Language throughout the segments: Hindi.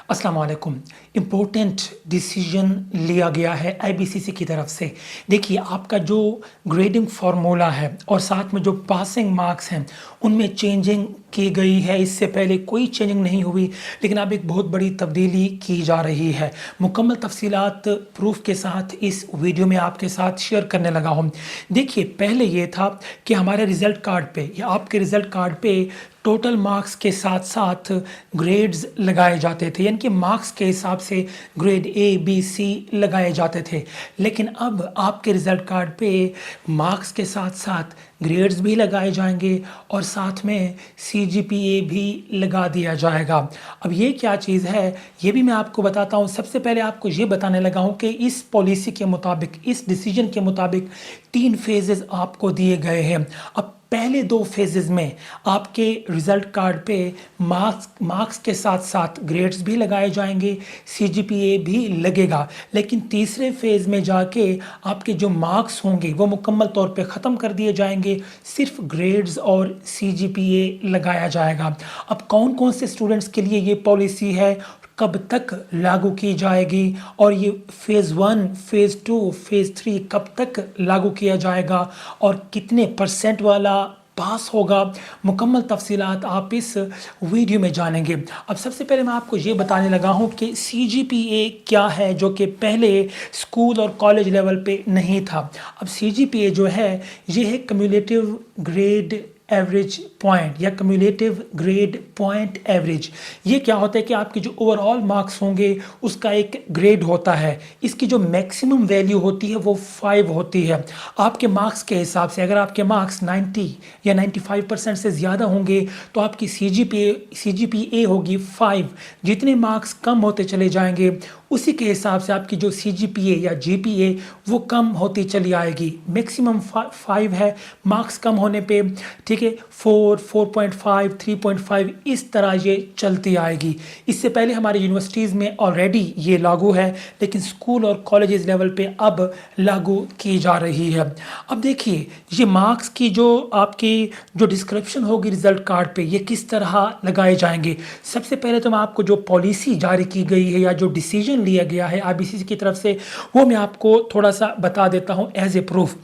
अस्सलाम वालेकुम। इम्पोर्टेंट डिसीजन लिया गया है आईबीसीसी की तरफ से। देखिए आपका जो ग्रेडिंग फार्मूला है और साथ में जो पासिंग मार्क्स हैं उनमें चेंजिंग की गई है। इससे पहले कोई चेंजिंग नहीं हुई, लेकिन अब एक बहुत बड़ी तब्दीली की जा रही है। मुकम्मल तफसीलात प्रूफ के साथ इस वीडियो में आपके साथ शेयर करने लगा हूँ। देखिए पहले ये था कि हमारे रिज़ल्ट कार्ड पे या आपके रिज़ल्ट कार्ड पे टोटल मार्क्स के साथ साथ ग्रेड्स लगाए जाते थे, यानी कि मार्क्स के हिसाब से ग्रेड ए बी सी लगाए जाते थे। लेकिन अब आपके रिज़ल्ट कार्ड पे मार्क्स के साथ साथ ग्रेड्स भी लगाए जाएंगे और साथ में सीजीपीए भी लगा दिया जाएगा। अब ये क्या चीज़ है ये भी मैं आपको बताता हूँ। सबसे पहले आपको ये बताने लगा हूँ कि इस पॉलिसी के मुताबिक, इस डिसीजन के मुताबिक 3 फेजेस आपको दिए गए हैं। अब पहले 2 फेजेस में आपके रिज़ल्ट कार्ड पे मार्क्स के साथ साथ ग्रेड्स भी लगाए जाएंगे, सीजीपीए भी लगेगा। लेकिन तीसरे फेज़ में जाके आपके जो मार्क्स होंगे वो मुकम्मल तौर पे ख़त्म कर दिए जाएंगे, सिर्फ ग्रेड्स और सीजीपीए लगाया जाएगा। अब कौन कौन से स्टूडेंट्स के लिए ये पॉलिसी है, कब तक लागू की जाएगी और ये फेज़ 1, फेज़ 2, फेज़ 3 कब तक लागू किया जाएगा और कितने % वाला पास होगा, मुकम्मल तफसीलात आप इस वीडियो में जानेंगे। अब सबसे पहले मैं आपको ये बताने लगा हूँ कि सीजीपीए क्या है, जो कि पहले स्कूल और कॉलेज लेवल पे नहीं था। अब सीजीपीए जो है ये है कम्युलेटिव ग्रेड एवरेज पॉइंट या कम्युलेटिव ग्रेड पॉइंट एवरेज। ये क्या होता है कि आपके जो ओवरऑल मार्क्स होंगे उसका एक ग्रेड होता है। इसकी जो मैक्सिमम वैल्यू होती है वो 5 होती है। आपके मार्क्स के हिसाब से अगर आपके मार्क्स 90 या 95% से ज़्यादा होंगे तो आपकी सीजीपीए होगी 5। जितने मार्क्स कम होते चले जाएंगे उसी के हिसाब से आपकी जो सीजीपीए या जीपीए वो कम होती चली आएगी। मैक्सिमम 5 है, मार्क्स कम होने पे ठीक है 4, 4.5, 3.5 इस तरह ये चलती आएगी। इससे पहले हमारी यूनिवर्सिटीज़ में ऑलरेडी ये लागू है, लेकिन स्कूल और कॉलेजेस लेवल पे अब लागू की जा रही है। अब देखिए ये मार्क्स की जो आपकी जो डिस्क्रिप्शन होगी रिज़ल्ट कार्ड पे ये किस तरह लगाए जाएंगे। सबसे पहले तो मैं आपको जो पॉलिसी जारी की गई है या जो डिसीजन लिया गया है आईबीसीसी की तरफ से वो मैं आपको थोड़ा सा बता देता हूं एज ए प्रूफ।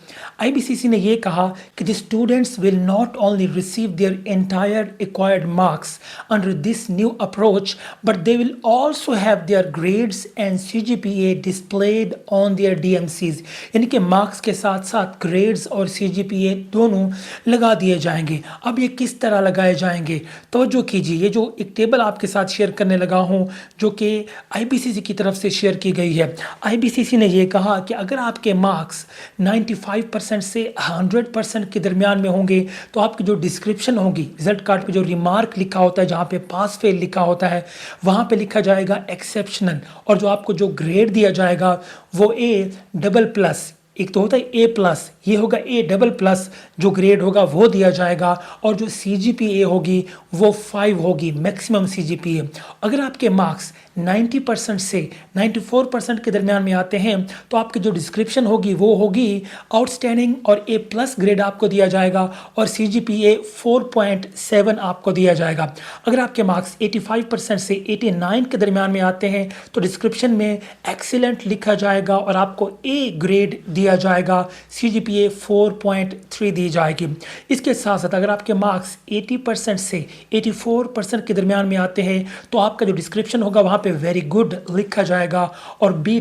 आईबीसीसी ने ये कहा कि the students will not only receive their entire acquired marks under this new approach but they will also have their grades and CGPA displayed on their DMCs, यानी कि मार्क्स के साथ साथ ग्रेड्स और सीजीपीए दोनों लगा दिए जाएंगे। अब ये किस तरह लगाए जाएंगे तवज्जो कीजिए। ये जो एक टेबल आपके साथ शेयर करने लगा हूं जो कि आईबीसीसी की तरफ से शेयर की गई है। आईबीसीसी ने यह कहा कि अगर आपके मार्क्स 95% से 100% के दरमियान में होंगे तो आपकी जो डिस्क्रिप्शन होगी रिजल्ट कार्ड पे जो रिमार्क लिखा होता है, जहां पे पास फेल लिखा होता है वहां पे लिखा जाएगा एक्सेप्शनल, और जो आपको जो ग्रेड दिया जाएगा वो A++। एक तो होता है A+, ये होगा A++, जो ग्रेड होगा वो दिया जाएगा, और जो सीजीपीए होगी वो 5 होगी मैक्सिमम सीजीपीए। अगर आपके मार्क्स 90% से 94% के दरमियान में आते हैं तो आपकी जो डिस्क्रिप्शन होगी वो होगी आउटस्टैंडिंग और A+ ग्रेड आपको दिया जाएगा और सीजीपीए 4.7 आपको दिया जाएगा। अगर आपके मार्क्स 85% से 89 के दरमियान में आते हैं तो डिस्क्रिप्शन में एक्सीलेंट लिखा जाएगा और आपको A ग्रेड दिया जाएगा, सीजीपीए 4.3 दी जाएगी। इसके साथ साथ अगर आपके मार्क्स 80% से 84% के दरमियान में आते हैं तो आपका जो डिस्क्रिप्शन होगा वहाँ पे वेरी गुड लिखा जाएगा और B++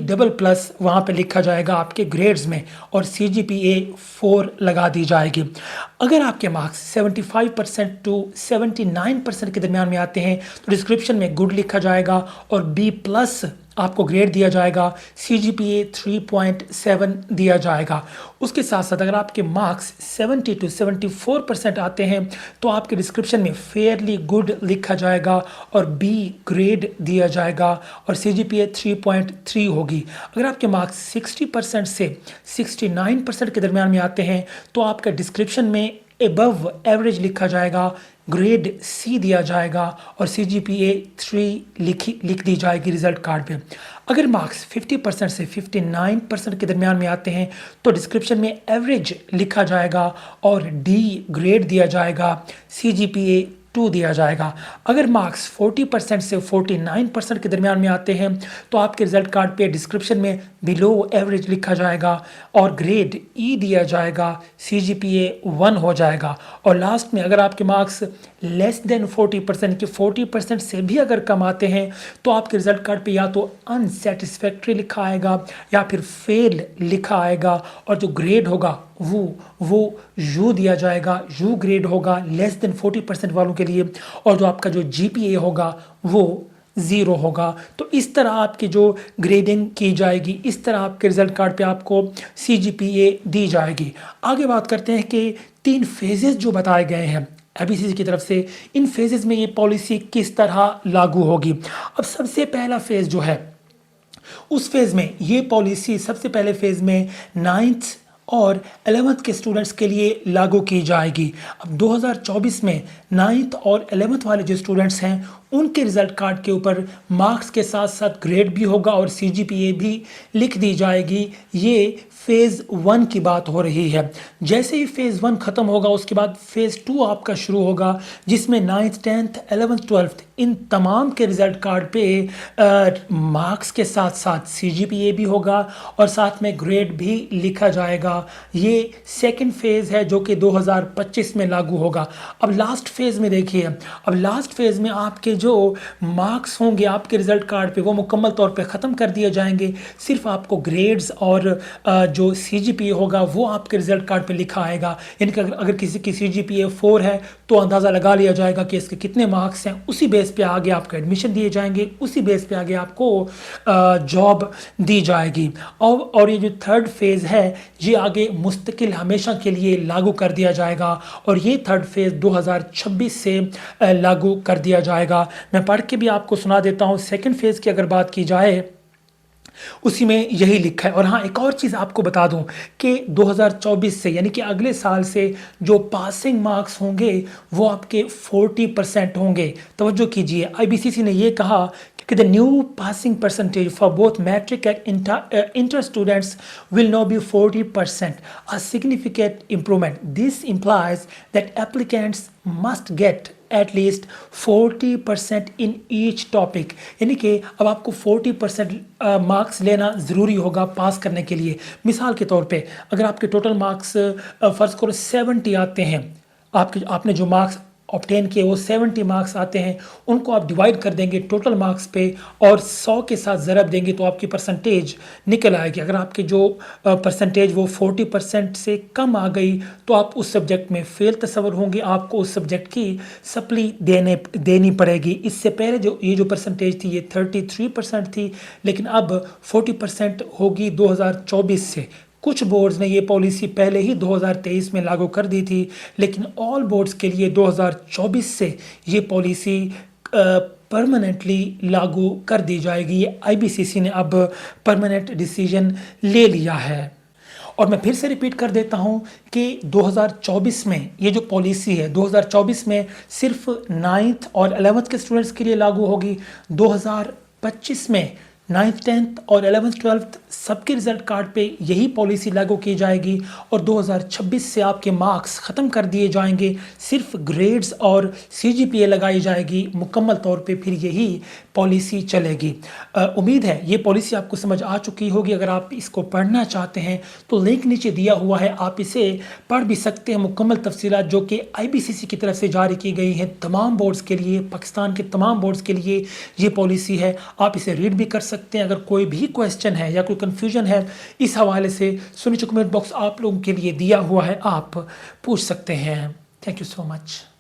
वहाँ पे लिखा जाएगा आपके ग्रेड्स में, और सीजीपीए 4 लगा दी जाएगी। अगर आपके मार्क्स 75% टू 79% के दरमियान में आते हैं तो डिस्क्रिप्शन में गुड लिखा जाएगा और B+ आपको ग्रेड दिया जाएगा, सीजीपीए 3.7 दिया जाएगा। उसके साथ साथ अगर आपके मार्क्स 70 टू 74% आते हैं तो आपके डिस्क्रिप्शन में फेयरली गुड लिखा जाएगा और B ग्रेड दिया जाएगा और सीजीपीए 3.3 होगी। अगर आपके मार्क्स 60% से 69% के दरमियान में आते हैं तो आपका डिस्क्रिप्शन में एबव एवरेज लिखा जाएगा, ग्रेड C दिया जाएगा और सीजीपीए 3 लिख दी जाएगी रिजल्ट कार्ड पे। अगर मार्क्स 50% से 59% के दरमियान में आते हैं तो डिस्क्रिप्शन में एवरेज लिखा जाएगा और D ग्रेड दिया जाएगा, सीजीपीए 2 दिया जाएगा। अगर मार्क्स 40% से 49% के दरमियान में आते हैं तो आपके रिजल्ट कार्ड पे डिस्क्रिप्शन में बिलो एवरेज लिखा जाएगा और ग्रेड ई दिया जाएगा, CGPA 1 हो जाएगा। और लास्ट में अगर आपके मार्क्स लेस देन 40% के 40% से भी अगर कम आते हैं तो आपके रिजल्ट कार्ड पे या तो अनसेटिस्फैक्ट्री लिखा आएगा या फिर फेल लिखा आएगा और जो ग्रेड होगा वो यू दिया जाएगा, यू ग्रेड होगा लेस देन 40% वालों के लिए और जो आपका जो GPA होगा वो 0 होगा। तो इस तरह आपकी जो ग्रेडिंग की जाएगी, इस तरह आपके रिजल्ट कार्ड पे आपको CGPA दी जाएगी। आगे बात करते हैं कि 3 फेजेस जो बताए गए हैं IBCC की तरफ से, इन फेजेस में ये पॉलिसी किस तरह लागू होगी। अब सबसे पहला फेज जो है उस फेज में ये पॉलिसी सबसे पहले फेज में 9th और 11th के स्टूडेंट्स के लिए लागू की जाएगी। अब 2024 में 9th और 11th वाले जो स्टूडेंट्स हैं उनके रिजल्ट कार्ड के ऊपर मार्क्स के साथ साथ ग्रेड भी होगा और CGPA भी लिख दी जाएगी। ये फेज़ 1 की बात हो रही है। जैसे ही फेज़ 1 ख़त्म होगा उसके बाद फेज़ 2 आपका शुरू होगा जिसमें 9th 10th 11th 12th इन तमाम के रिज़ल्ट कार्ड पे मार्क्स के साथ साथ CGPA भी होगा और साथ में ग्रेड भी लिखा जाएगा। ये सेकंड फेज़ है जो कि 2025 में लागू होगा। अब लास्ट फेज़ में देखिए, अब लास्ट फेज़ में आपके जो मार्क्स होंगे आपके रिज़ल्ट कार्ड पे वो मुकम्मल तौर पे ख़त्म कर दिए जाएंगे। सिर्फ आपको ग्रेड्स और जो CGPA होगा वो आपके रिजल्ट कार्ड पे लिखा आएगा। यानी कि अगर किसी की CGPA 4 है तो अंदाज़ा लगा लिया जाएगा कि इसके कितने मार्क्स हैं, उसी बेस पे आगे आपको एडमिशन दिए जाएंगे, उसी बेस पे आगे आपको जॉब दी जाएगी। और ये जो थर्ड फेज़ है ये आगे मुस्तकिल हमेशा के लिए लागू कर दिया जाएगा और ये थर्ड फेज़ 2026 से लागू कर दिया जाएगा। मैं पढ़ के भी आपको सुना देता हूँ। सेकेंड फेज़ की अगर बात की जाए उसी में यही लिखा है। और हाँ, एक और चीज़ आपको बता दूं कि 2024 से यानी कि अगले साल से जो पासिंग मार्क्स होंगे वो आपके 40% होंगे। तवज्जो कीजिए, IBCC ने ये कहा कि the new passing percentage for both metric and inter students will now be 40%, a significant improvement. This implies that applicants must get at least 40% in each topic। यानी कि अब आपको 40% मार्क्स लेना ज़रूरी होगा पास करने के लिए। मिसाल के तौर पे अगर आपके टोटल मार्क्स फ़र्ज़ करो 70 आते हैं, आपने जो मार्क्स ऑब्टेन किए वो 70 मार्क्स आते हैं, उनको आप डिवाइड कर देंगे टोटल मार्क्स पे और 100 के साथ ज़रब देंगे तो आपकी परसेंटेज निकल आएगी। अगर आपके जो परसेंटेज वो 40% से कम आ गई तो आप उस सब्जेक्ट में फ़ेल तस्वर होंगे, आपको उस सब्जेक्ट की सप्ली देनी पड़ेगी। इससे पहले जो ये जो परसेंटेज थी ये 33% थी, लेकिन अब 40% होगी 2024 से। कुछ बोर्ड्स ने ये पॉलिसी पहले ही 2023 में लागू कर दी थी, लेकिन ऑल बोर्ड्स के लिए 2024 से ये पॉलिसी परमानेंटली लागू कर दी जाएगी। ये IBCC ने अब परमानेंट डिसीजन ले लिया है। और मैं फिर से रिपीट कर देता हूँ कि 2024 में ये जो पॉलिसी है 2024 में सिर्फ 9th और 11th के स्टूडेंट्स के लिए लागू होगी। 2025 में 9th 10th और 11th 12th सबके रिजल्ट कार्ड पे यही पॉलिसी लागू की जाएगी और 2026 से आपके मार्क्स ख़त्म कर दिए जाएंगे, सिर्फ ग्रेड्स और CGPA लगाई जाएगी। मुकम्मल तौर पे फिर यही पॉलिसी चलेगी। उम्मीद है ये पॉलिसी आपको समझ आ चुकी होगी। अगर आप इसको पढ़ना चाहते हैं तो लिंक नीचे दिया हुआ है, आप इसे पढ़ भी सकते हैं। मुकम्मल तफसीलात जो कि IBCC की तरफ से जारी की गई हैं तमाम बोर्ड्स के लिए, पाकिस्तान के तमाम बोर्ड्स के लिए ये पॉलिसी है, आप इसे रीड भी कर सकते हैं। अगर कोई भी क्वेश्चन है या कोई कन्फ्यूजन है इस हवाले से सुनिश्चित कमेंट बॉक्स आप लोगों के लिए दिया हुआ है, आप पूछ सकते हैं। Thank you so much.